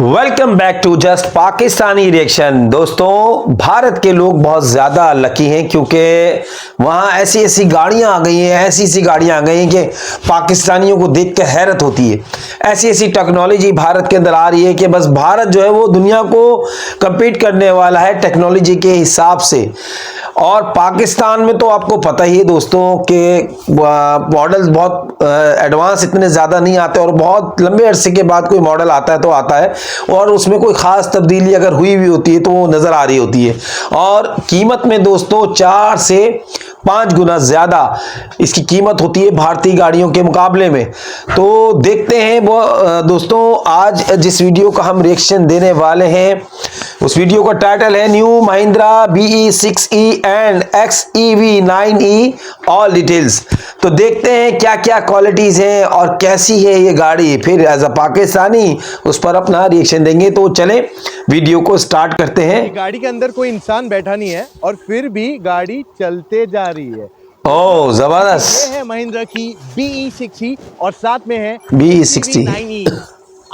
Welcome back to just Pakistani reaction. दोस्तों, भारत के लोग बहुत ज़्यादा लकी हैं क्योंकि वहाँ ऐसी ऐसी गाड़ियाँ आ गई हैं, ऐसी ऐसी गाड़ियाँ आ गई हैं कि पाकिस्तानियों को देख के हैरत होती है। ऐसी ऐसी टेक्नोलॉजी भारत के अंदर आ रही है कि बस भारत जो है वो दुनिया को कम्पीट करने वाला है टेक्नोलॉजी के हिसाब से। और पाकिस्तान में तो आपको पता ही है दोस्तों कि मॉडल्स बहुत एडवांस इतने ज़्यादा नहीं आते और बहुत लंबे अरसे के बाद कोई मॉडल आता है तो आता है और उसमें कोई ख़ास तब्दीली अगर हुई भी होती है तो वो नज़र आ रही होती है। और कीमत में दोस्तों 4 से 5 गुना ज़्यादा इसकी कीमत होती है भारतीय गाड़ियों के मुकाबले में। तो देखते हैं वो दोस्तों, आज जिस वीडियो का हम रिएक्शन देने वाले हैं उस वीडियो का टाइटल है new Mahindra BE6E and XEV9E all details. तो देखते हैं क्या क्या क्वालिटीज हैं और कैसी है ये गाड़ी, फिर एज अ पाकिस्तानी उस पर अपना रिएक्शन देंगे। तो चलें वीडियो को स्टार्ट करते हैं। गाड़ी के अंदर कोई इंसान बैठा नहीं है और फिर भी गाड़ी चलते जा रही है। ओह जबरदस्त। ये है महिंद्रा की BE6E और साथ में है BE6E। XEV9E।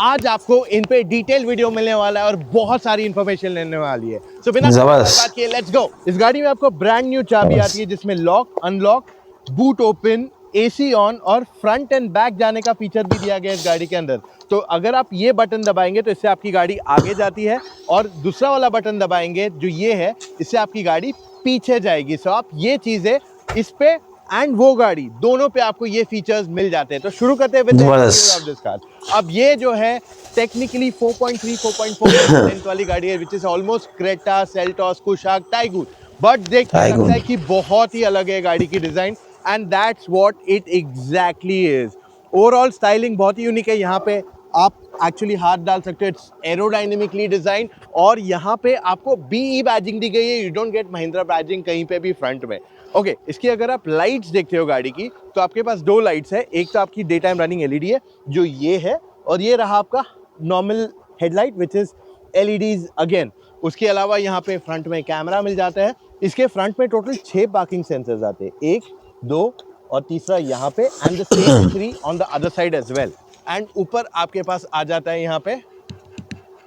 आज आपको इन पे डिटेल वीडियो मिलने वाला है और बहुत सारी इंफॉर्मेशन लेने वाली है। सो बिना बात किए लेट्स गो। इस गाड़ी में आपको ब्रांड न्यू चाबी आती है जिसमें lock, unlock, boot open, AC on और फ्रंट एंड बैक जाने का फीचर भी दिया गया है इस गाड़ी के अंदर। तो अगर आप ये बटन दबाएंगे तो इससे आपकी गाड़ी आगे जाती है और दूसरा वाला बटन दबाएंगे जो ये है, इससे आपकी गाड़ी पीछे जाएगी। सो आप ये चीजें इस पे एंड वो गाड़ी दोनों पे आपको ये फीचर्स मिल जाते हैं। तो शुरू करते हैं विद दिस कार। अब ये जो है टेक्निकली 4.3-4.4% वाली गाड़ी है which is almost Creta, Seltos, Kushaq, tycoon. But देखने लगता है कि बहुत ही अलग है गाड़ी की design and that's what it exactly is. Overall styling बहुत ही यूनिक है। यहाँ पे आप एक्चुअली हाथ डाल सकते हो, इट्स एरोडायनेमिकली डिजाइन और यहाँ पे आपको BE बैजिंग दी गई है। You don't get Mahindra badging कहीं पे भी फ्रंट में। ओके, इसकी अगर आप लाइट्स देखते हो गाड़ी की तो आपके पास दो लाइट्स है। एक तो आपकी डे टाइम रनिंग LED है जो ये है और ये रहा आपका normal headlight which is LEDs again. उसके अलावा यहाँ पे फ्रंट में कैमरा मिल जाता है। इसके फ्रंट में टोटल 6 पार्किंग सेंसर्स आते हैं, 1, 2 और तीसरा यहाँ पे and the same 3 on the other side as well. And ऊपर आपके पास आ जाता है यहाँ पे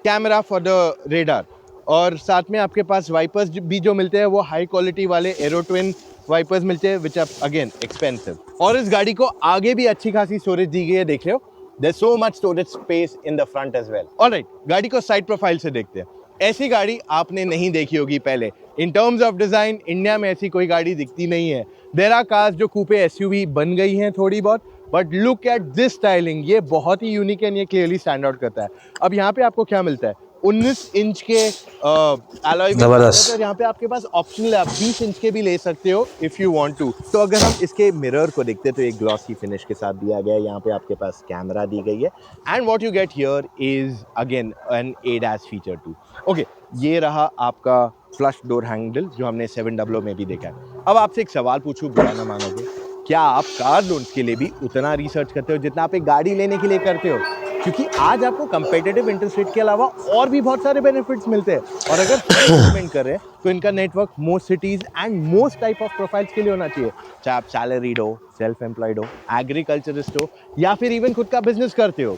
कैमरा फॉर द रेडार और साथ में आपके पास वाइपर्स भी जो मिलते हैं वो हाई क्वालिटी वाले एरो ट्विन वाइपर्स मिलते हैं विच आर अगेन एक्सपेंसिव। और इस गाड़ी को आगे भी अच्छी खासी स्टोरेज दी गई है, देख रहे हो, there so much storage space in the front as well. Alright, गाड़ी को साइड प्रोफाइल से देखते हैं। ऐसी गाड़ी आपने नहीं देखी होगी पहले। In terms of design India में ऐसी कोई गाड़ी दिखती नहीं है। देयर आर कार्स जो कूपे SUV बन गई हैं थोड़ी बहुत, but look at this styling, ये बहुत ही यूनिक है, ये क्लियरली स्टैंड आउट करता है। अब यहाँ पे आपको क्या मिलता है, 19 इंच के एलॉय व्हील्स। यहाँ पे आपके पास ऑप्शनल है, आप 20 इंच के भी ले सकते हो इफ यू वांट टू। तो अगर हम इसके मिरर को देखते हैं तो एक ग्लॉसी फिनिश के साथ दिया गया है। यहाँ पे आपके पास कैमरा दी गई है and what you get here is again an ADAS feature too. Okay, ये रहा आपका फ्लश डोर हैंडल जो हमने 700 में भी देखा है। अब आपसे एक सवाल पूछूं, बुरा ना मानोगे, क्या आप कार लोन्स के लिए भी उतना रिसर्च करते हो जितना आप एक गाड़ी लेने के लिए करते हो? क्योंकि आज आपको कंपेटिटिव इंटरेस्ट रेट के अलावा और भी बहुत सारे बेनिफिट्स मिलते हैं और अगर इन्वेस्टमेंट कर रहे हैं तो इनका network most cities and most type of profiles के लिए होना चाहिए। चाहे आप सैलरीड हो, सेल्फ एम्प्लॉयड हो, एग्रीकल्चरिस्ट हो या फिर इवन खुद का बिजनेस करते हो।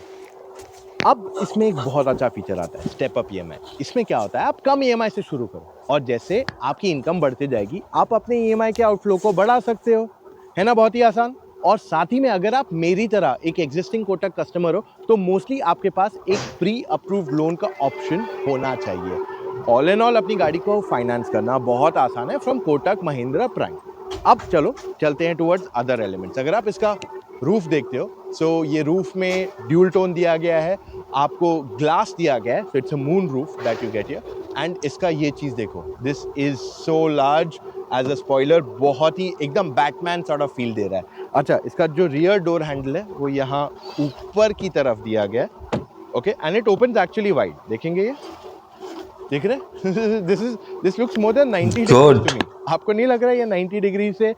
अब इसमें एक बहुत अच्छा फीचर आता है, स्टेप अप EMI। इसमें क्या होता है, आप कम EMI से शुरू करो और जैसे आपकी इनकम बढ़ती जाएगी आप अपने EMI के आउटफ्लो को बढ़ा सकते हो, है ना, बहुत ही आसान। और साथ ही में अगर आप मेरी तरह एक एग्जिस्टिंग कोटक कस्टमर हो तो मोस्टली आपके पास एक प्री अप्रूव्ड लोन का ऑप्शन होना चाहिए। ऑल इन ऑल अपनी गाड़ी को फाइनेंस करना बहुत आसान है फ्रॉम कोटक महिंद्रा प्राइम। अब चलो चलते हैं टुवर्ड्स अदर एलिमेंट्स। अगर आप इसका रूफ देखते हो, सो ये रूफ में ड्यूल टोन दिया गया है, आपको ग्लास दिया गया है, so it's a moon roof that you get here. And इसका ये चीज़ देखो, this is so large as a spoiler, बहुत ही एकदम बैटमैन सॉर्ट ऑफ फील दे रहा है। अच्छा, इसका जो रियर डोर हैंडल है वो यहाँ ऊपर की तरफ दिया गया है। Okay, and it opens actually wide, देखेंगे ये, देख रहे this looks more than 90 degree to me. आपको नहीं लग रहा है ये 90 डिग्री से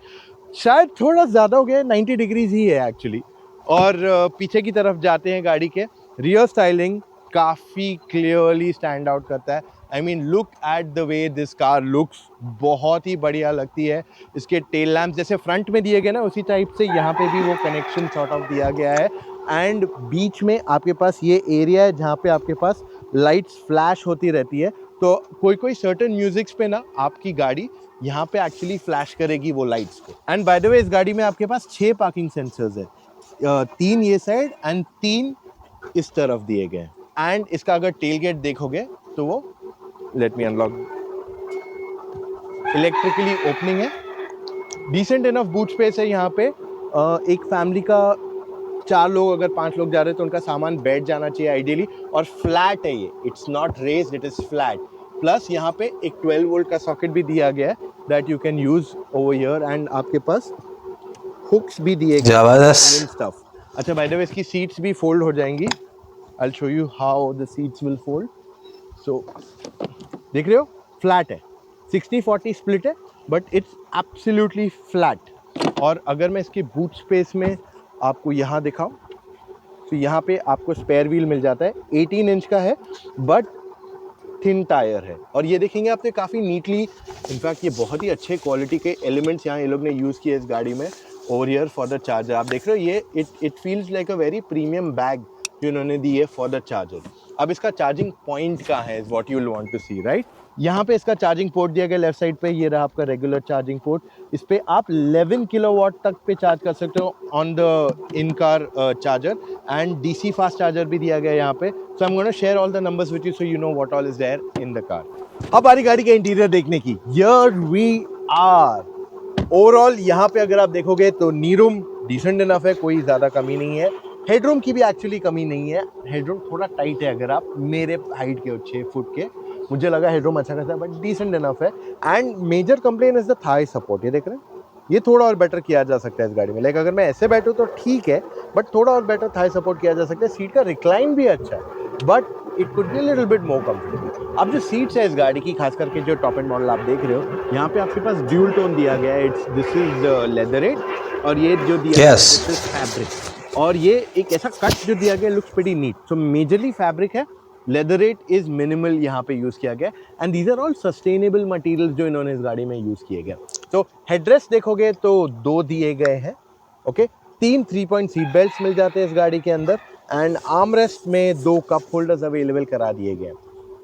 शायद थोड़ा ज़्यादा हो गया, 90 डिग्रीज ही है एक्चुअली। और पीछे की तरफ जाते हैं गाड़ी के, रियर स्टाइलिंग काफ़ी क्लियरली स्टैंड आउट करता है। I mean look at the way this car looks, बहुत ही बढ़िया लगती है। इसके टेल लैम्प्स जैसे फ्रंट में दिए गए ना उसी टाइप से यहाँ पे भी वो कनेक्शन सॉर्ट ऑफ दिया गया है एंड बीच में आपके पास ये एरिया है जहाँ पे आपके पास लाइट्स फ्लैश होती रहती है। तो कोई सर्टेन म्यूजिक्स पे ना आपकी गाड़ी यहाँ पे एक्चुअली फ्लैश करेगी वो लाइट्स को। एंड बाय द वे इस गाड़ी में आपके पास 6 पार्किंग सेंसर्स है, 3 ये साइड एंड 3 इस तरफ दिए गए हैं। एंड इसका अगर टेल गेट देखोगे तो वो let me unlock, electrically opening है, डिसेंट इनफ बूट स्पेस है यहाँ पे। एक फैमिली का 4 लोग अगर 5 लोग जा रहे हैं तो उनका सामान बैठ जाना चाहिए आइडियली। और फ्लैट है ये, it's not raised, it is flat. Plus यहाँ पे एक 12 वोल्ट का सॉकेट भी दिया गया है that you can use over here. And आपके पास हुक्स भी दिए गए जबरदस्त स्टफ। अच्छा बाय द वे इसकी सीट्स भी फोल्ड हो जाएंगी। I will show you how the seats will fold. So देख रहे हो फ्लैट है, 60-40 स्प्लिट है बट इट्स एब्सोल्युटली फ्लैट। और अगर मैं इसके बूट स्पेस में आपको यहाँ दिखाऊं तो यहाँ पे आपको स्पेयर व्हील मिल जाता है, 18 इंच का है बट थिन टायर है। और ये देखेंगे आपने काफ़ी नीटली, इनफैक्ट ये बहुत ही अच्छे क्वालिटी के एलिमेंट्स यहाँ ये लोग ने यूज़ किए इस गाड़ी में over here for the charger. आप देख रहे हो ये it feels like a very premium bag जो इन्होंने दी है फॉर द चार्जर। अब इसका चार्जिंग पॉइंट कहाँ है is what you will want to see, right? यहाँ पे इसका चार्जिंग पोर्ट दिया गया लेफ्ट साइड पे, ये रहा आपका रेगुलर चार्जिंग पोर्ट। इस पे आप 11 किलोवाट तक पे चार्ज कर सकते हो on the in car charger. And DC fast charger भी दिया गया है यहाँ पे। So I am gonna share all the numbers with you so you know what all is there in the car. अब हमारी गाड़ी का इंटीरियर देखने की, हियर वी आर। ओवरऑल यहाँ पे अगर आप देखोगे तो नी रूम डिसेंट इनफ है, कोई ज़्यादा कमी नहीं है। हेडरूम की भी एक्चुअली कमी नहीं है, हेडरूम थोड़ा टाइट है अगर आप मेरे हाइट के हो 6 फुट के, मुझे लगा हेडरूम अच्छा खासा है बट डिसेंट इनफ है। And major complain is the thigh support, ये देख रहे हैं, ये थोड़ा और बेटर किया जा सकता है इस गाड़ी में। लाइक अगर मैं ऐसे बैठूँ तो ठीक है बट थोड़ा और बेटर थाई सपोर्ट किया जा सकता है। सीट का रिक्लाइन भी अच्छा है but it could be little bit more comfortable. अब जो सीट्स है इस गाड़ी की, खास करके जो टॉप एंड मॉडल आप देख रहे हो, यहाँ पे आपके पास ड्यूल टोन दिया गया है। दिस इज लेदरेट और ये जो दिया गया है फैब्रिक। और ये एक ऐसा कट जो दिया गया looks pretty neat. So majorly fabric है, लेदरेट इज मिनिमल यहाँ पे यूज किया गया। And these are all sustainable materials जो इन्होंने इस गाड़ी में यूज किए गए। तो हेडरेस्ट देखोगे तो 2 दिए गए हैं, ओके। 3 3-point सीट बेल्ट मिल जाते हैं इस गाड़ी के अंदर। एंड आर्मरेस्ट में 2 कप होल्डर्स अवेलेबल करा दिए गए।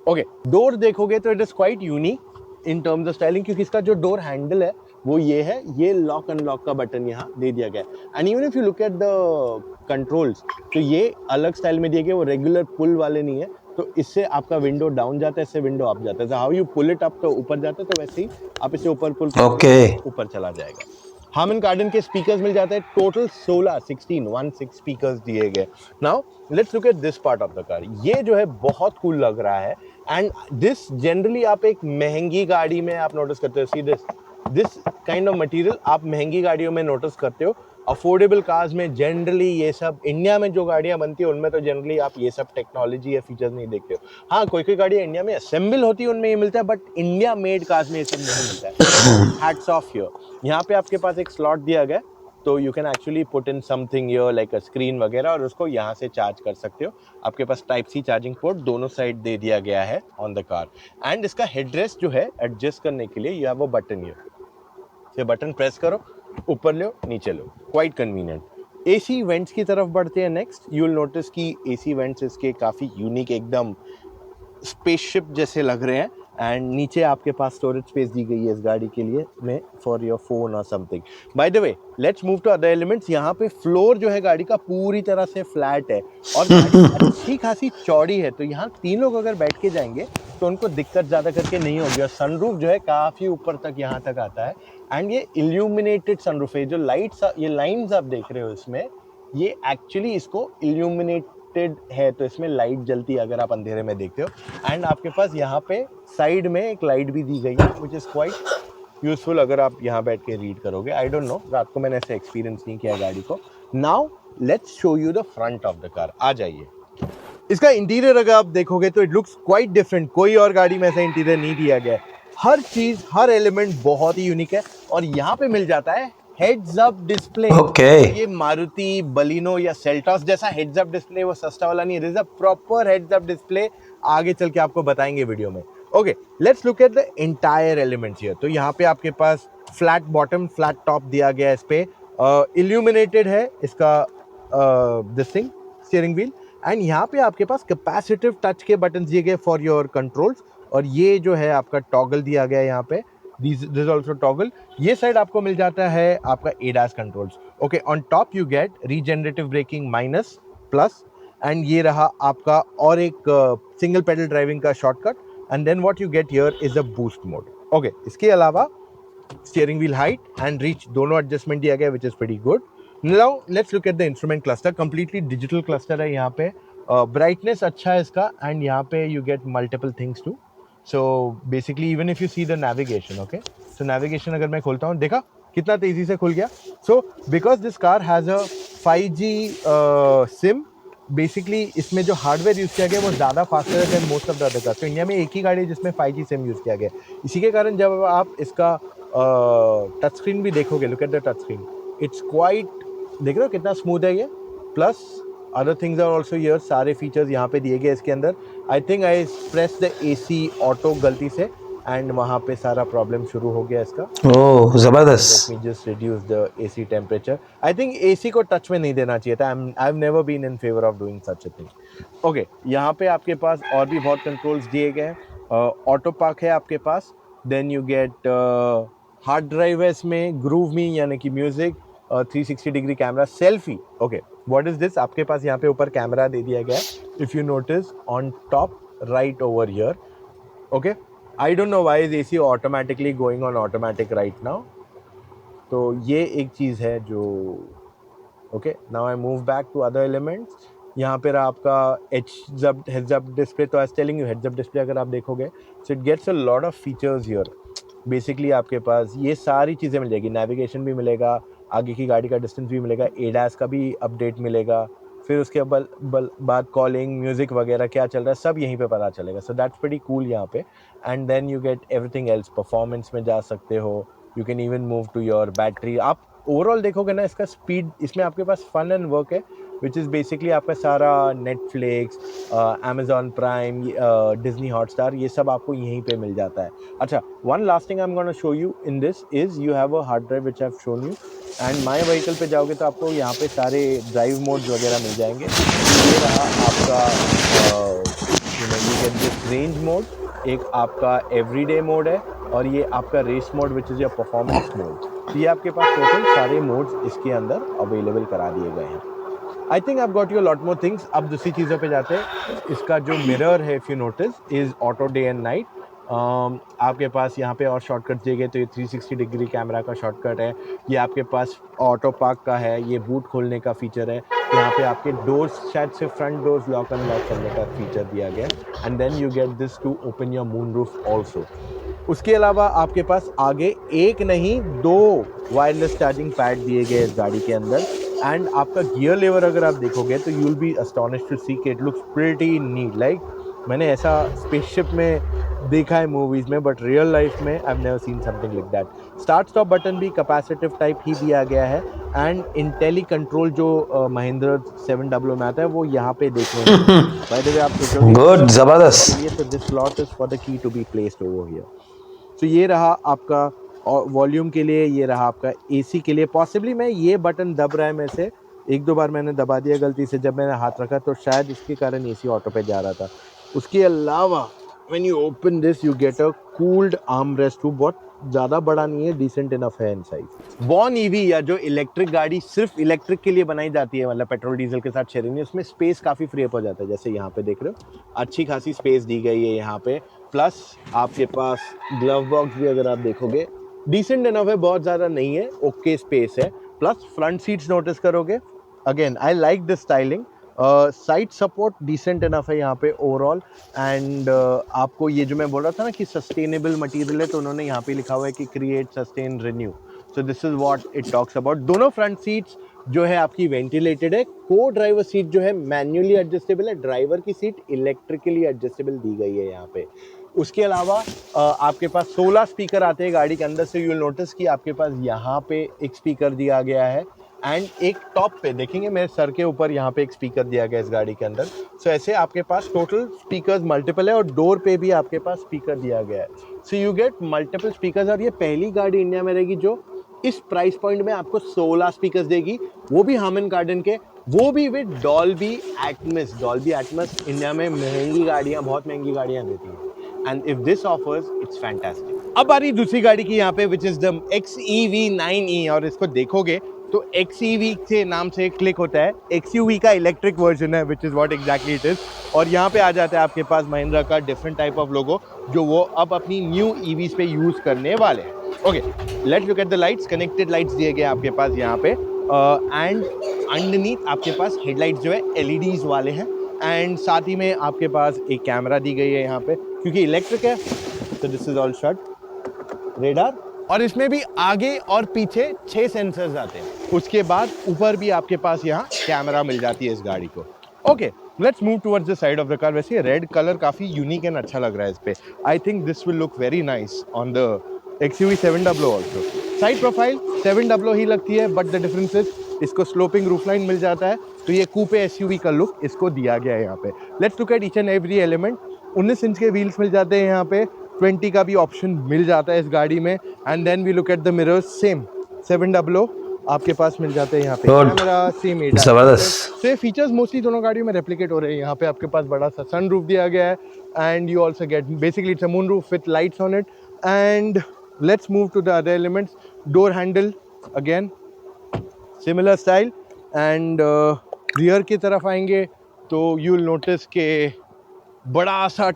ओके, डोर देखोगे तो it is quite unique in terms of styling, क्योंकि इसका जो डोर हैंडल है वो ये है, ये लॉक अनलॉक का बटन यहाँ दे दिया गया है। And even if you look at the controls तो ये अलग स्टाइल में दिए गए, वो रेगुलर पुल वाले नहीं है। तो इससे आपका विंडो डाउन जाता है, इससे विंडो अप जाता है। How you pull it up तो ऊपर जाता है, तो वैसे ही आप इसे ऊपर पुल ऊपर चला जाएगा। हार्मन कार्डन के स्पीकर्स मिल जाते हैं, टोटल 16 स्पीकर्स दिए गए। Now let's look at this part of the car. ये जो है बहुत कूल लग रहा है। एंड दिस जनरली आप एक महंगी गाड़ी में आप नोटिस करते हो, see this kind of material आप महंगी गाड़ियों में नोटिस करते हो। अफोर्डेबल कार्स में जनरली ये सब, इंडिया में जो गाड़ियां बनती है उनमें तो जनरली आप ये सब टेक्नोलॉजी या फीचर्स नहीं देखते हो। हाँ, कोई गाड़ियां इंडिया में असेंबल होती है उनमें ये मिलता है, बट इंडिया मेड कार्स में ये सब नहीं मिलता है। Hats off here. यहाँ पे आपके पास एक स्लॉट दिया गया, तो you can actually put in something here like a screen वगैरह, और उसको यहाँ से चार्ज कर सकते हो। आपके पास टाइप सी चार्जिंग पोर्ट दोनों साइड दे दिया गया है ऑन द कार। एंड इसका हेडरेस्ट जो है एडजस्ट करने के लिए you have a button here, ये बटन प्रेस करो, ऊपर लो नीचे लो, क्वाइट कन्वीनियंट। एसी वेंट्स की तरफ बढ़ते हैं नेक्स्ट। यू विल नोटिस कि एसी वेंट्स इसके काफ़ी यूनिक, एकदम स्पेसशिप जैसे लग रहे हैं। एंड नीचे आपके पास स्टोरेज स्पेस दी गई है इस गाड़ी के लिए में, फॉर योर फोन और something. By the way let's move to other elements. यहाँ पे फ्लोर जो है गाड़ी का पूरी तरह से फ्लैट है और गाड़ी अच्छी खासी चौड़ी है, तो यहाँ 3 लोग अगर बैठ के जाएंगे तो उनको दिक्कत ज़्यादा करके नहीं होगी। और सनरूफ जो है काफ़ी ऊपर तक यहाँ तक आता है। एंड ये इल्यूमिनेटेड सनरूफ है। जो लाइट्स, ये लाइन्स आप देख रहे हो इसमें, ये एक्चुअली इसको इल्यूमिनेटेड है, तो इसमें लाइट जलती है अगर आप अंधेरे में देखते हो। एंड आपके पास यहाँ पे साइड में एक लाइट भी दी गई है विच इज़ क्वाइट यूजफुल अगर आप यहाँ बैठ के रीड करोगे। आई डोंट नो, रात को मैंने ऐसे एक्सपीरियंस नहीं किया गाड़ी को। Now let's show you the front of the car. आ जाइए। इसका इंटीरियर अगर आप देखोगे तो इट लुक्स क्वाइट डिफरेंट। कोई और गाड़ी में ऐसा इंटीरियर नहीं दिया गया है। हर चीज, हर एलिमेंट बहुत ही यूनिक है। और यहाँ पे मिल जाता है हेड्स अप डिस्प्ले। ये मारुति बलिनो या सेल्टॉस जैसा हेड्स अप डिस्प्ले वो सस्ता वाला नहीं है, this is a proper heads up display. आगे चल के आपको बताएंगे वीडियो में। Okay, let's look at the entire elements here. तो यहाँ पे आपके पास फ्लैट बॉटम फ्लैट टॉप दिया गया है। इस पे इल्यूमिनेटेड है इसका this thing steering wheel, and यहाँ पे आपके पास कैपेसिटिव टच के बटन दिए गए फॉर योर कंट्रोल्स, और ये जो है आपका टॉगल दिया गया है यहाँ पे, दिस ऑल्सो टॉगल। ये साइड आपको मिल जाता है आपका ADAS controls. Okay, on top you get regenerative braking minus plus, and ये रहा आपका और एक सिंगल पेडल ड्राइविंग का shortcut, and then what you get here is a boost mode. Okay, इसके अलावा steering wheel height and reach दोनों adjustment दिया गया, which is very good. Now let's look at the instrument cluster, completely digital cluster है यहाँ पे, brightness अच्छा है इसका, एंड यहाँ पे you get multiple things too. So basically even if you see the navigation, okay, so navigation अगर मैं खोलता हूँ, देखा कितना तेजी से खुल गया। So because this car has a 5G SIM, basically इसमें जो हार्डवेयर यूज़ किया गया वो ज़्यादा फास्टर है than most of the other cars. तो इंडिया में एक ही गाड़ी है जिसमें 5G सिम यूज़ किया गया, इसी के कारण जब आप इसका टच स्क्रीन भी देखोगे, look at the touch screen, it's quite, देख रहे हो कितना स्मूथ है ये, plus other things are also here, सारे फीचर्स यहाँ पे दिए गए इसके अंदर। I think I press the AC auto गलती से, एंड वहाँ पे सारा प्रॉब्लम शुरू हो गया इसका। ओह जबरदस्त। Let me just reduce the AC temperature. I think AC को टच में नहीं देना चाहिए था। I've never been in favor of doing such a thing. Okay, यहाँ पे आपके पास और भी बहुत कंट्रोल्स दिए गए हैं। ऑटो पार्क है आपके पास, then you get hard drive है इसमें, ग्रूव मी यानी कि music, 360 degree camera, selfie. Okay, what is this, आपके पास यहाँ पे ऊपर कैमरा दे दिया गया है, if you notice on top right over here. Okay, I don't know why is AC automatically going on automatic right now, तो ये एक चीज़ है जो, okay, now I move back to other elements. यहाँ पर आपका हेड्स अप डिस्प्ले, तो I was telling you heads up display अगर आप देखोगे, so it gets a lot of features here. Basically आपके पास ये सारी चीज़ें मिल जाएगी, नेविगेशन भी मिलेगा, आगे की गाड़ी का डिस्टेंस भी मिलेगा, एडास का भी अपडेट मिलेगा, फिर उसके बाद कॉलिंग, म्यूज़िक वगैरह क्या चल रहा है सब यहीं पे पता चलेगा। सो दैट्स प्रीटी कूल यहाँ पे, and then you get everything else, performance में जा सकते हो, you can even move to your battery. आप ओवरऑल देखोगे ना इसका स्पीड, इसमें आपके पास फन एंड वर्क है, विच इज़ बेसिकली आपका सारा Netflix, Amazon prime, Disney Hotstar, ये सब आपको यहीं पे मिल जाता है। अच्छा, one last thing I am gonna show you in this is you have a hard drive which I have shown you, and my vehicle पे जाओगे तो आपको यहाँ पे सारे ड्राइव मोड्स वगैरह मिल जाएंगे। ये रहा आपका you get this range mode, एक आपका एवरीडे मोड है, और ये आपका race mode which is your performance mode. तो ये आपके पास टोटल सारे मोड्स इसके अंदर अवेलेबल करा दिए गए हैं। आई think I got you lot more things. अब दूसरी चीज़ों पे जाते हैं। इसका जो मिरर है, if you notice, is auto day and night. आपके पास यहाँ पे और शॉर्टकट दिए गए, तो ये 360 डिग्री कैमरा का शॉर्टकट है, ये आपके पास ऑटो पार्क का है, ये बूट खोलने का फीचर है, यहाँ पे आपके डोर्स, शायद से फ्रंट डोर्स लॉक अनलॉक करने का फीचर दिया गया, and then you get this to open your moon roof also. उसके अलावा आपके पास आगे एक नहीं 2 वायरलेस चार्जिंग पैड दिए गए इस गाड़ी के अंदर, एंड आपका गियर लेवर अगर आप देखोगे तो you will be astonished to see कि it looks pretty neat. Like मैंने ऐसा स्पेसशिप में देखा है मूवीज़ में, बट रियल लाइफ में I have never seen something like that. Start stop button भी कैपेसिटिव टाइप ही दिया गया है, एंड इंटेली कंट्रोल जो महिंद्रा 700 में आता है वो यहाँ पे देखने को बाय द वे आप सोचोगे गुड, जबरदस्त। ये तो this slot is for the key to be placed over here. तो ये रहा आपका वॉल्यूम के लिए, ये रहा आपका AC के लिए। पॉसिबली मैं ये बटन दब रहा है, में से 1-2 बार मैंने दबा दिया गलती से जब मैंने हाथ रखा, तो शायद इसके कारण AC ऑटो पे जा रहा था। उसके अलावा when you open this you get a cooled arm rest, बहुत ज़्यादा बड़ा नहीं है, डिसेंट इनफ है इन साइज। बॉर्न EV या जो इलेक्ट्रिक गाड़ी सिर्फ इलेक्ट्रिक के लिए बनाई जाती है, मतलब पेट्रोल डीजल के साथ शेयरिंग में, उसमें स्पेस काफ़ी फ्री अप हो जाता है। जैसे यहाँ पे देख रहे हो, अच्छी खासी स्पेस दी गई है यहाँ पे, प्लस आपके पास ग्लव बॉक्स भी अगर आप देखोगे डिसेंट इनफ है, बहुत ज़्यादा नहीं है, ओके स्पेस है। प्लस फ्रंट सीट्स नोटिस करोगे, again I like this styling. Side support decent enough है यहाँ पे ओवरऑल, एंड आपको ये जो मैं बोल रहा था ना कि सस्टेनेबल मटेरियल है, तो उन्होंने यहाँ पे लिखा हुआ है कि create, sustain, renew. So this is what it talks about. दोनों फ्रंट सीट्स जो है आपकी वेंटिलेटेड है। को ड्राइवर सीट जो है मैन्युअली एडजस्टेबल है, ड्राइवर की सीट इलेक्ट्रिकली एडजस्टेबल दी गई है यहाँ पे। उसके अलावा आपके पास 16 स्पीकर आते हैं गाड़ी के अंदर से। यू विल नोटिस कि आपके पास यहाँ पे एक स्पीकर दिया गया है, एंड एक टॉप पे देखेंगे मेरे सर के ऊपर यहाँ पे एक स्पीकर दिया गया है इस गाड़ी के अंदर। सो ऐसे आपके पास टोटल स्पीकर्स मल्टीपल है, और डोर पे भी आपके पास स्पीकर दिया गया है। So you get multiple speakers, और ये पहली गाड़ी इंडिया में रहेगी जो इस प्राइस पॉइंट में आपको 16 स्पीकर्स देगी, वो भी हार्मन कार्डन के वो भी with Dolby Atmos. Dolby Atmos India में महंगी गाड़ियां, बहुत महंगी गाड़ियां देती हैं, and if this offers it's fantastic. अब आ रही दूसरी गाड़ी की यहाँ पे, विच इज द XEV9e, और इसको देखोगे तो XEV के नाम से क्लिक होता है, XUV का इलेक्ट्रिक वर्जन है, which is what exactly it is. और यहाँ पे आ जाता है आपके पास महिंद्रा का डिफरेंट टाइप ऑफ लोगो, जो वो अब अपनी न्यू EVs पे यूज करने वाले हैं। Okay, let's look at the lights. Connected lights दिए गए आपके पास यहाँ पे, एंड अंडरनीथ आपके पास हेडलाइट्स जो है LEDs वाले हैं, एंड साथ ही में आपके पास एक कैमरा दी गई है यहाँ पे, क्योंकि इलेक्ट्रिक है तो this is all shot radar. और इसमें भी आगे और पीछे 6 सेंसर्स आते हैं। उसके बाद ऊपर भी आपके पास यहाँ कैमरा मिल जाती है इस गाड़ी को। Okay, let's move towards the side of the car. वैसे रेड कलर काफी यूनिक एंड अच्छा लग रहा है इस पे। आई think this will look very nice on the XUV 700 also. Side profile 700 ही लगती है, बट द डिफरेंस इज इसको स्लोपिंग रूफलाइन मिल जाता है, तो ये कूपे SUV का लुक इसको दिया गया है यहाँ पे। Let's look at each and every element. 19 inch के व्हील्स मिल जाते हैं यहाँ पे, 20 का भी ऑप्शन मिल जाता है इस गाड़ी में, and then we look at the mirrors, same 700 आपके पास मिल जाते हैं यहाँ पे, कैमरा सेम एडा। जबरदस्त। तो ये फीचर्स मोस्टली दोनों गाड़ियों में रेप्लिकेट हो रहे हैं। यहाँ पे आपके पास बड़ा सा सनरूफ दिया गया है, and you also get basically it's a moonroof with lights on it. And let's move to the other elements. Door handle again similar style, and rear की तरफ आएंगे तो यू विल नोटिस के बड़ा सा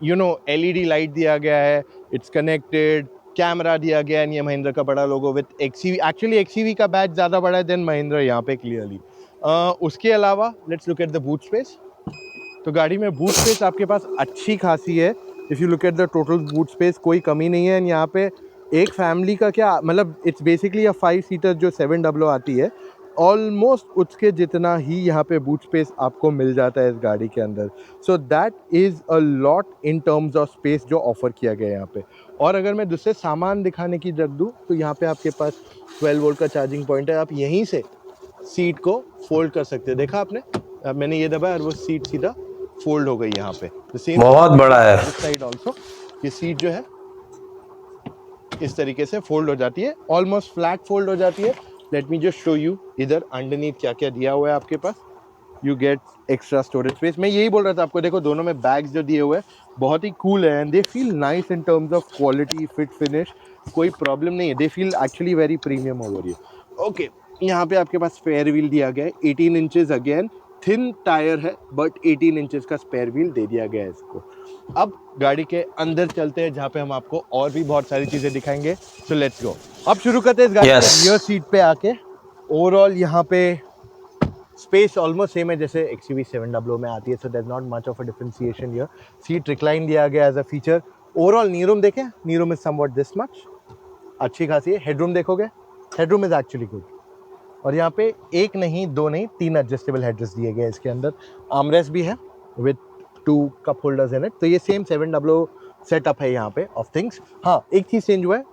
LED लाइट दिया गया है, इट्स कनेक्टेड, कैमरा दिया गया है, ये महिंद्रा का बड़ा लोगो विद XCV। एक्चुअली XCV का बैच ज़्यादा बड़ा है देन महिंद्रा यहाँ पे क्लियरली। उसके अलावा let's look at the boot space. तो गाड़ी में बूट स्पेस आपके पास अच्छी खासी है। If you look at the total boot space कोई कमी नहीं है। यहाँ पे एक फैमिली का क्या मतलब, इट्स बेसिकली अ 5 सीटर जो 700 आती है, ऑलमोस्ट उसके जितना ही यहाँ पे बूट स्पेस आपको मिल जाता है इस गाड़ी के अंदर। So that is a lot in terms of space जो ऑफर किया गया है यहाँ पे। और अगर मैं दूसरे सामान दिखाने की रख दूँ तो यहाँ पे आपके पास 12 वोल्ट का चार्जिंग पॉइंट है। आप यहीं से सीट को फोल्ड कर सकते हैं। देखा आपने, अब मैंने ये दबाया और वो सीट सीधा फोल्ड हो गई यहाँ पे। बहुत बड़ा है। इस साइड ऑल्सो ये सीट जो है इस तरीके से फोल्ड हो जाती है, ऑलमोस्ट फ्लैट फोल्ड हो जाती है। Let me just show you इधर अंडरनीथ क्या क्या दिया हुआ है आपके पास। You get extra storage space. मैं यही बोल रहा था आपको, देखो दोनों में बैग्स जो दिए हुए हैं बहुत ही कूल है, and they feel nice in terms of quality, fit, finish, कोई प्रॉब्लम नहीं है। They feel actually very premium over ये। ओके, यहाँ पे आपके पास स्पेयर व्हील दिया गया है 18 इंचेस, अगेन थिन टायर है बट 18 इंचेस का स्पेयर व्हील दे दिया गया है इसको। अब गाड़ी के अंदर चलते हैं जहाँ पे हम आपको और भी बहुत सारी चीज़ें दिखाएंगे। So let's go. अब शुरू करते हैं इस गाड़ी के रियर सीट पे आके। ओवरऑल यहाँ पे स्पेस ऑलमोस्ट सेम है जैसे XUV 700 में आती है, so there not much of a differentiation here. Seat recline दिया गया as a feature. Overall knee room देखें, knee room is somewhat this much, अच्छी खासी है। हेडरूम देखोगे, हेडरूम इज एक्चुअली गुड। और यहाँ पे एक नहीं, दो नहीं, 3 एडजस्टेबल हेडरेस्ट दिए गए इसके अंदर। आर्मरेस्ट भी है with 2 cup holders in it. तो ये सेम 700 सेटअप है यहाँ पे ऑफ थिंग्स। हाँ, एक चीज़ चेंज हुआ है,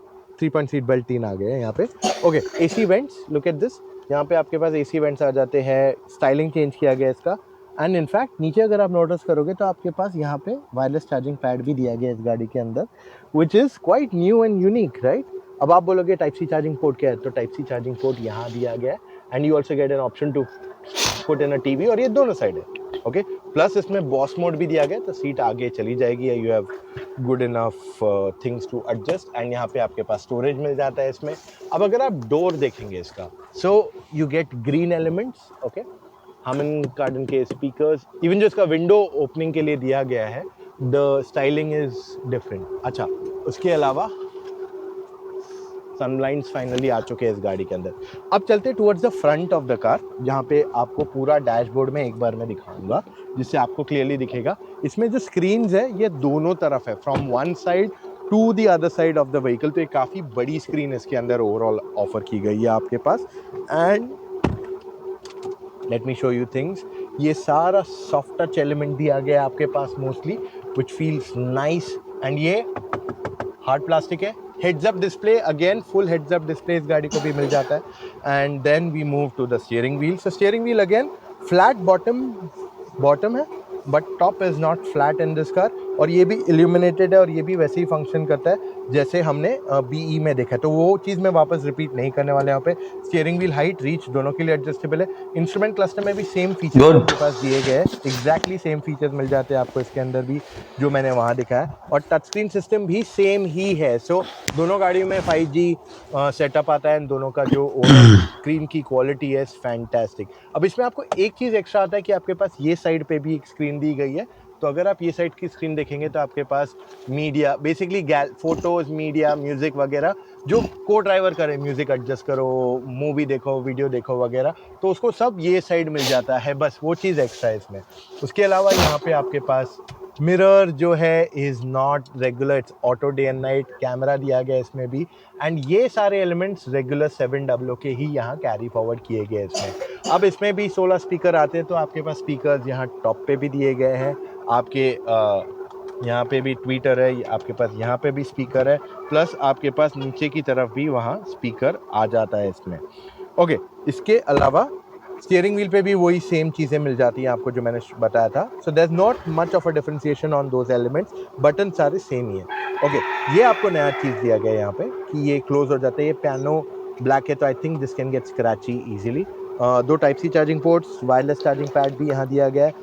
3-point सीट बेल्ट 3 आ गए हैं यहाँ पे। Okay, AC vents, look at this. यहाँ पे आपके पास AC वेंट्स आ जाते हैं, स्टाइलिंग चेंज किया गया इसका। एंड इनफैक्ट नीचे अगर आप नोटिस करोगे तो आपके पास यहाँ पे वायरलेस चार्जिंग पैड भी दिया गया है इस गाड़ी के अंदर, which is quite new and unique, right. अब आप बोलोगे टाइप सी चार्जिंग पोर्ट क्या है, तो टाइप सी चार्जिंग पोर्ट यहाँ दिया गया है, and you also get an option to put in a TV, और ये दोनों साइड है। ओके, प्लस इसमें बॉस मोड भी दिया गया, तो सीट आगे चली जाएगी, या you have good enough things to adjust. And यहाँ पे आपके पास स्टोरेज मिल जाता है इसमें। अब अगर आप डोर देखेंगे इसका, so you get green elements, okay, हामन कार्डन के स्पीकर्स, इवन जो इसका विंडो ओपनिंग के लिए दिया गया है, द स्टाइलिंग इज डिफरेंट। अच्छा, उसके अलावा सनब्लाइंड्स फाइनली आ चुके हैं इस गाड़ी के अंदर। अब चलते towards the front of the car, जहाँ पे आपको पूरा डैशबोर्ड में एक बार मैं दिखाऊंगा जिससे आपको क्लियरली दिखेगा। इसमें जो स्क्रीन्स है ये दोनों तरफ है, from one side to the other side of the vehicle. तो ये काफ़ी बड़ी स्क्रीन इसके अंदर ओवरऑल ऑफर की गई है आपके पास। And let me show you things. ये सारा सॉफ्ट टच एलिमेंट दिया गया है आपके पास mostly, which feels nice. And ये हार्ड प्लास्टिक है। Heads up display, again full heads up display इस गाड़ी को भी मिल जाता है। And then we move to the steering wheel. So steering wheel again flat bottom है, but top is not flat in this car, और ये भी इल्यूमिनेटेड है और ये भी वैसे ही फंक्शन करता है जैसे हमने BE में देखा है। तो वो चीज़ मैं वापस रिपीट नहीं करने वाले यहाँ पे। स्टीयरिंग व्हील हाइट रीच दोनों के लिए एडजस्टेबल है। इंस्ट्रूमेंट क्लस्टर में भी सेम फीचर्स Good. आपके पास दिए गए हैं, एग्जैक्टली सेम फीचर्स मिल जाते हैं आपको इसके अंदर भी जो मैंने वहाँ दिखाया, और टच स्क्रीन सिस्टम भी सेम ही है। सो दोनों गाड़ियों में 5G सेटअप आता है, दोनों का जो ओवरऑल स्क्रीन की क्वालिटी है फैंटास्टिक। अब इसमें आपको एक चीज़ एक्स्ट्रा आता है कि आपके पास ये साइड पे भी एक स्क्रीन दी गई है। तो अगर आप ये साइड की स्क्रीन देखेंगे तो आपके पास media, basically photos, media, music वगैरह जो को ड्राइवर करे, म्यूजिक एडजस्ट करो, मूवी देखो, वीडियो देखो वगैरह, तो उसको सब ये साइड मिल जाता है। बस वो चीज़ एक्स्ट्रा है इसमें। उसके अलावा यहाँ पे आपके पास मिरर जो है is not regular, it's auto day and night camera दिया गया है इसमें भी, एंड ये सारे एलिमेंट्स रेगुलर 700 के ही यहाँ कैरी फॉरवर्ड किए गए इसमें। अब इसमें भी 16 स्पीकर आते हैं, तो आपके पास स्पीकर्स यहाँ टॉप पे भी दिए गए हैं, आपके यहाँ पे भी ट्वीटर है, आपके पास यहाँ पे भी स्पीकर है, प्लस आपके पास नीचे की तरफ भी वहाँ स्पीकर आ जाता है इसमें। ओके, इसके अलावा स्टीयरिंग व्हील पे भी वही सेम चीज़ें मिल जाती हैं आपको जो मैंने बताया था। So there is not much of a differentiation on those elements, button सारे सेम ही हैं। ओके, ये आपको नया चीज़ दिया गया है यहाँ पे कि ये क्लोज हो जाता है। ये पियानो ब्लैक है, तो I think this can get scratchy easily. 2 type C charging ports, wireless charging pad भी यहाँ दिया गया है,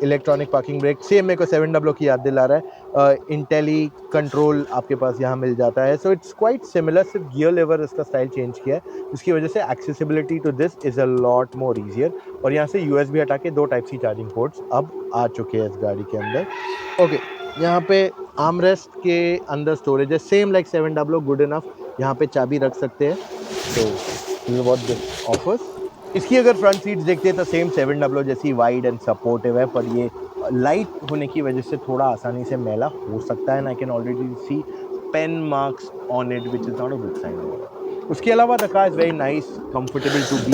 इलेक्ट्रॉनिक पार्किंग ब्रेक, सेम मेरे को 700 की याद दिला रहा है। इंटेली कंट्रोल आपके पास यहाँ मिल जाता है। सो इट्स क्वाइट सिमिलर, सिर्फ गियर लेवर इसका स्टाइल चेंज किया है, जिसकी वजह से accessibility to this is a lot more easier. और यहाँ से USB हटा के 2 टाइप सी चार्जिंग पोर्ट्स अब आ चुके हैं इस गाड़ी के अंदर। ओके, यहाँ पे आर्मरेस्ट के अंदर स्टोरेज है, सेम लाइक 700, गुड इनफ। यहाँ पे चाबी रख सकते हैं, तो व्हाट दिस ऑफर्स। इसकी अगर फ्रंट सीट्स देखते हैं तो सेम 700 जैसी वाइड एंड सपोर्टिव है, पर ये लाइट होने की वजह से थोड़ा आसानी से मैला हो सकता है, and I can already see pen marks on it which is not a good sign. उसके अलावा the car is very nice, comfortable to be.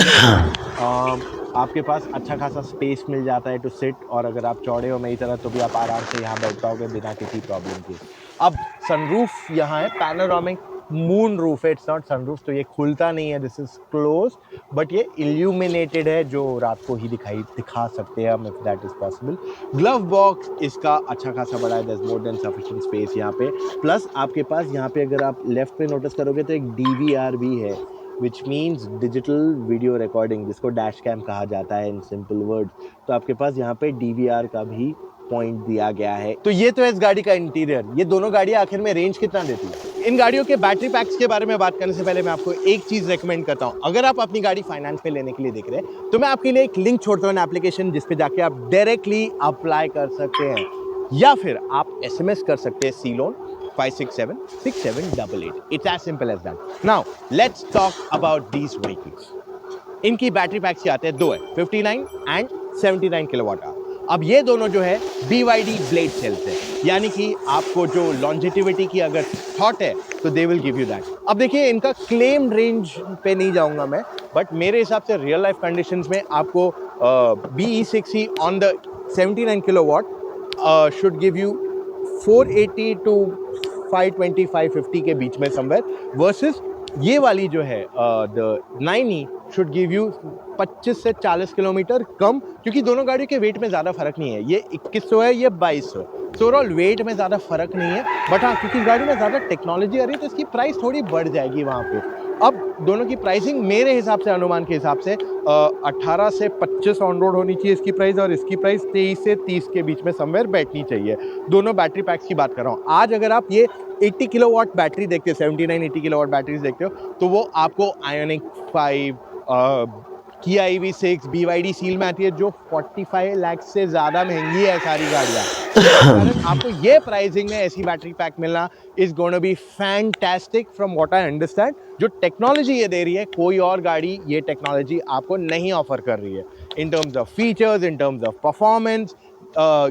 आपके पास अच्छा खासा स्पेस मिल जाता है टू सिट, और अगर आप चौड़े हो मेरी तरह तो भी आप आराम से यहाँ बैठ पाओगे बिना किसी प्रॉब्लम के। अब सनरूफ यहाँ है, पैनोरामिक मून रूफ है, इट्स नॉट सनरूफ, तो ये खुलता नहीं है, दिस इज क्लोज, बट ये इल्यूमिनेटेड है जो रात को ही दिखा सकते हैं हम, if that is possible. Glove box इसका अच्छा खासा बड़ा है, there is more than sufficient space यहाँ पे। प्लस आपके पास यहाँ पे अगर आप लेफ्ट पे नोटिस करोगे तो एक DVR भी है, which means digital video recording, जिसको डैश कैम कहा जाता है इन सिंपल वर्ड्स। तो आपके पास यहाँ पे DVR का भी पॉइंट दिया गया है। तो ये तो है इस गाड़ी का इंटीरियर। ये दोनों गाड़ियां आखिर में रेंज कितना देती है? इन गाड़ियों के बैटरी पैक्स के बारे में बात करने से पहले मैं आपको एक चीज रेकमेंड करता हूं। अगर आप अपनी गाड़ी फाइनेंस पे लेने के लिए देख रहे हैं तो मैं आपके लिए एक लिंक छोड़ता हूं, एप्लीकेशन जिसपे जाके आप डायरेक्टली अप्लाई कर सकते हैं, या फिर आप SMS कर सकते हैं CLOAN 5676788। It's as simple as that. Now let's talk about these vehicles. इनकी बैटरी पैक्स क्या आते हैं, 2 है, 59 एंड 79 किलोवाट आवर। अब ये दोनों जो है BYD ब्लेड सेल्स है, यानी कि आपको जो लॉन्जेटिविटी की अगर थॉट है तो they will give you that. अब देखिए, इनका क्लेम्ड रेंज पे नहीं जाऊंगा मैं, बट मेरे हिसाब से रियल लाइफ कंडीशंस में आपको BE6E on the 79 kilowatt should give you 480 to 520 550 के बीच में समवेयर, वर्सेस ये वाली जो है the 9E should give you 25 से 40 किलोमीटर कम, क्योंकि दोनों गाड़ियों के वेट में ज़्यादा फर्क नहीं है। ये 2100 है, ये 2200। तो ओवरऑल वेट में ज़्यादा फर्क नहीं है, बट हाँ, क्योंकि इस गाड़ी में ज़्यादा टेक्नोलॉजी आ रही है तो इसकी प्राइस थोड़ी बढ़ जाएगी वहाँ पे। अब दोनों की प्राइसिंग मेरे हिसाब से, अनुमान के हिसाब से 18 से 25 ऑन रोड होनी चाहिए इसकी प्राइस, और इसकी प्राइस 23 से 30 के बीच में समवेयर बैठनी चाहिए। दोनों बैटरी पैक्स की बात कर रहा हूँ। आज अगर आप ये 80 किलोवाट बैटरी देखते हो, 79-80 किलोवाट बैटरीज देखते हो, तो वो आपको आयोनिक 5, किया EV6, BYD सील में आती है जो 45 लाख से ज़्यादा महंगी है सारी गाड़ियाँ। आपको ये प्राइसिंग में ऐसी बैटरी पैक मिलना is gonna be fantastic from what I understand. जो टेक्नोलॉजी ये दे रही है, कोई और गाड़ी ये टेक्नोलॉजी आपको नहीं ऑफर कर रही है, in terms of features, in terms of performance.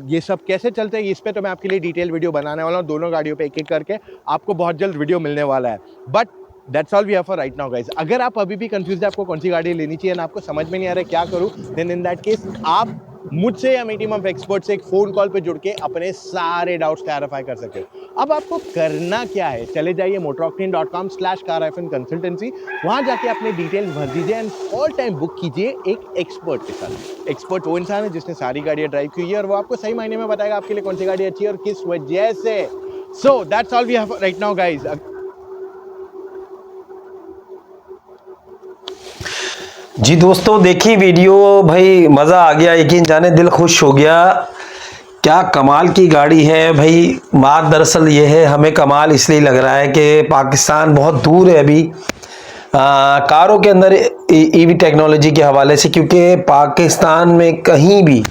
ये सब कैसे चलते हैं इस पे तो मैं आपके लिए डिटेल वीडियो बनाने वाला हूँ, दोनों गाड़ियों पे एक एक करके आपको बहुत जल्द वीडियो मिलने वाला है। But that's all we have for right now guys. अगर आप अभी भी कंफ्यूज है आपको कौन सी गाड़ी लेनी चाहिए ना आपको समझ में नहीं आ रहा है क्या करूँ, देन इन दैट केस आप मुझसे या मेरी टीम ऑफ एक्सपर्ट से एक फोन कॉल पे जुड़ के अपने सारे डाउट्स क्लैरिफाई कर सकते हो। अब आपको करना क्या है, चले जाइए motoroctane.com/car-consultancy, वहां जाके अपने डिटेल्स भर दीजिए एंड ऑल टाइम बुक कीजिए एक एक्सपर्ट के साथ। एक्सपर्ट वो इंसान है जिसने सारी गाड़ियां ड्राइव की है और वो आपको सही मायने में बताएगा आपके लिए कौन सी गाड़ी अच्छी है और किस वजह से। So that's all we have right now guys. जी दोस्तों, देखी वीडियो, भाई मज़ा आ गया, यकीन जाने दिल खुश हो गया। क्या कमाल की गाड़ी है भाई। बात दरअसल ये है, हमें कमाल इसलिए लग रहा है कि पाकिस्तान बहुत दूर है अभी कारों के अंदर ईवी टेक्नोलॉजी के हवाले से, क्योंकि पाकिस्तान में कहीं भी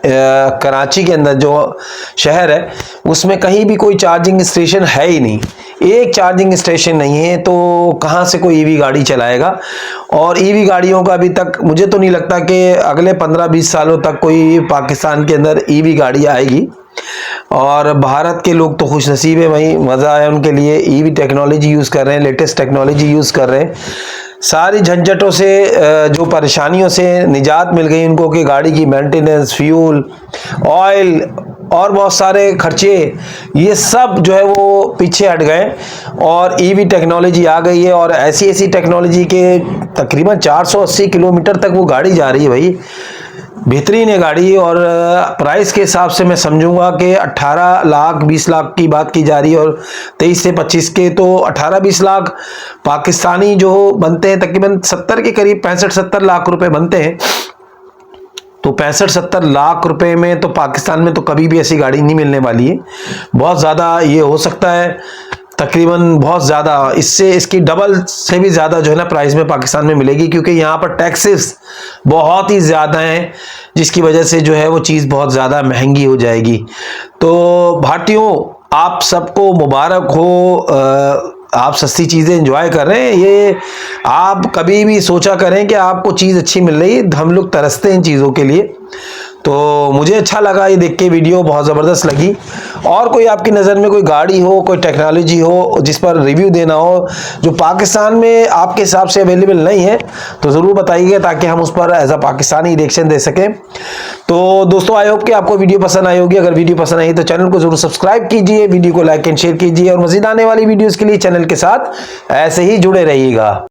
कराची के अंदर जो शहर है उसमें कहीं भी कोई चार्जिंग स्टेशन है ही नहीं। एक चार्जिंग स्टेशन नहीं है तो कहाँ से कोई ईवी गाड़ी चलाएगा। और ईवी गाड़ियों का अभी तक मुझे तो नहीं लगता कि अगले 15-20 सालों तक कोई पाकिस्तान के अंदर ईवी गाड़ी आएगी। और भारत के लोग तो खुश नसीब है भाई, मज़ा आया उनके लिए। ईवी टेक्नोलॉजी यूज़ कर रहे हैं, लेटेस्ट टेक्नोलॉजी यूज़ कर रहे हैं। सारी झंझटों से, जो परेशानियों से निजात मिल गई उनको कि गाड़ी की मेंटेनेंस, फ्यूल, ऑयल और बहुत सारे खर्चे, ये सब जो है वो पीछे हट गए और ईवी टेक्नोलॉजी आ गई है। और ऐसी ऐसी टेक्नोलॉजी के तकरीबन 480 किलोमीटर तक वो गाड़ी जा रही है भाई। बेहतरीन है गाड़ी। और प्राइस के हिसाब से मैं समझूंगा कि 18 लाख 20 लाख की बात की जा रही है और 23 से 25 के, तो 18-20 लाख पाकिस्तानी जो बनते हैं तकरीबन 70 के करीब 65-70 लाख रुपए बनते हैं। तो 65-70 लाख रुपए में तो पाकिस्तान में तो कभी भी ऐसी गाड़ी नहीं मिलने वाली है। बहुत ज़्यादा ये हो सकता है, तकरीबन बहुत ज़्यादा, इससे इसकी डबल से भी ज़्यादा जो है ना प्राइस में पाकिस्तान में मिलेगी, क्योंकि यहाँ पर टैक्सेस बहुत ही ज़्यादा हैं, जिसकी वजह से जो है वो चीज़ बहुत ज़्यादा महंगी हो जाएगी। तो भारतीयों, आप सबको मुबारक हो, आप सस्ती चीज़ें एंजॉय कर रहे हैं। ये आप कभी भी सोचा करें कि आपको चीज़ अच्छी मिल रही है, हम लोग तरसते हैं इन चीज़ों के लिए। तो मुझे अच्छा लगा ये देख के, वीडियो बहुत ज़बरदस्त लगी। और कोई आपकी नज़र में कोई गाड़ी हो, कोई टेक्नोलॉजी हो जिस पर रिव्यू देना हो, जो पाकिस्तान में आपके हिसाब से अवेलेबल नहीं है, तो ज़रूर बताइए ताकि हम उस पर एज अ पाकिस्तानी रिएक्शन दे सकें। तो दोस्तों, आई होप कि आपको वीडियो पसंद आई होगी। अगर वीडियो पसंद आई तो चैनल को ज़रूर सब्सक्राइब कीजिए, वीडियो को लाइक एंड शेयर कीजिए और मज़ीद आने वाली वीडियोज़ के लिए चैनल के साथ ऐसे ही जुड़े रहिएगा।